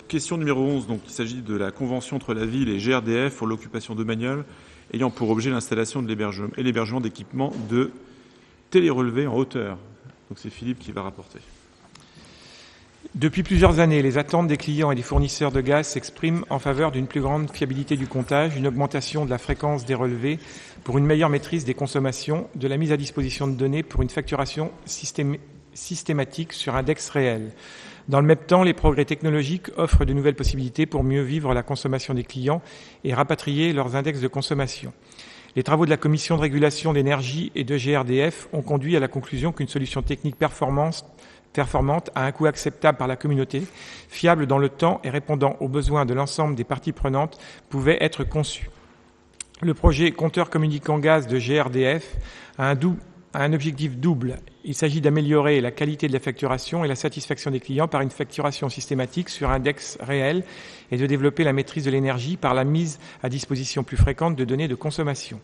Question numéro 11. Donc, il s'agit de la convention entre la ville et GRDF pour l'occupation de bagnoles ayant pour objet l'installation de l'hébergement d'équipements de télérelevé en hauteur. Donc, c'est Philippe qui va rapporter. Depuis plusieurs années, les attentes des clients et des fournisseurs de gaz s'expriment en faveur d'une plus grande fiabilité du comptage, une augmentation de la fréquence des relevés pour une meilleure maîtrise des consommations, de la mise à disposition de données pour une facturation systématique sur index réel. Dans le même temps, les progrès technologiques offrent de nouvelles possibilités pour mieux vivre la consommation des clients et rapatrier leurs index de consommation. Les travaux de la Commission de régulation d'énergie et de GRDF ont conduit à la conclusion qu'une solution technique performante à un coût acceptable par la communauté, fiable dans le temps et répondant aux besoins de l'ensemble des parties prenantes pouvait être conçu. Le projet compteur communicant gaz de GRDF a un objectif double. Il s'agit d'améliorer la qualité de la facturation et la satisfaction des clients par une facturation systématique sur index réel et de développer la maîtrise de l'énergie par la mise à disposition plus fréquente de données de consommation.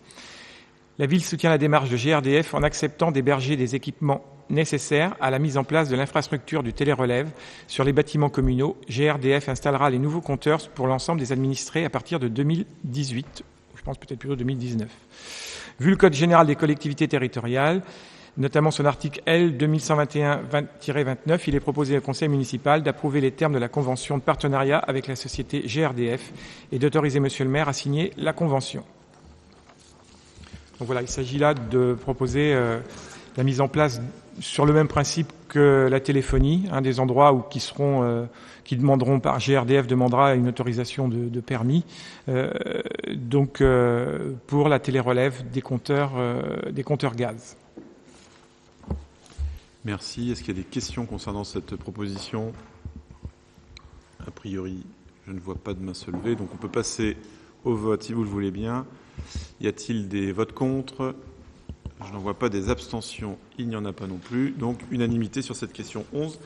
La ville soutient la démarche de GRDF en acceptant d'héberger des équipements nécessaires à la mise en place de l'infrastructure du télérelève sur les bâtiments communaux. GRDF installera les nouveaux compteurs pour l'ensemble des administrés à partir de 2018, je pense peut-être plutôt 2019. Vu le Code général des collectivités territoriales, notamment son article L 2121-29, il est proposé au Conseil municipal d'approuver les termes de la convention de partenariat avec la société GRDF et d'autoriser Monsieur le maire à signer la convention. Donc voilà, il s'agit là de proposer la mise en place sur le même principe que la téléphonie, des endroits où qui demanderont par GRDF demandera une autorisation de permis, pour la télérelève des compteurs gaz. Merci. Est-ce qu'il y a des questions concernant cette proposition? A priori, je ne vois pas de main se lever, donc on peut passer au vote si vous le voulez bien. Y a-t-il des votes contre? Je n'en vois pas. Des abstentions. Il n'y en a pas non plus. Donc, unanimité sur cette question 11.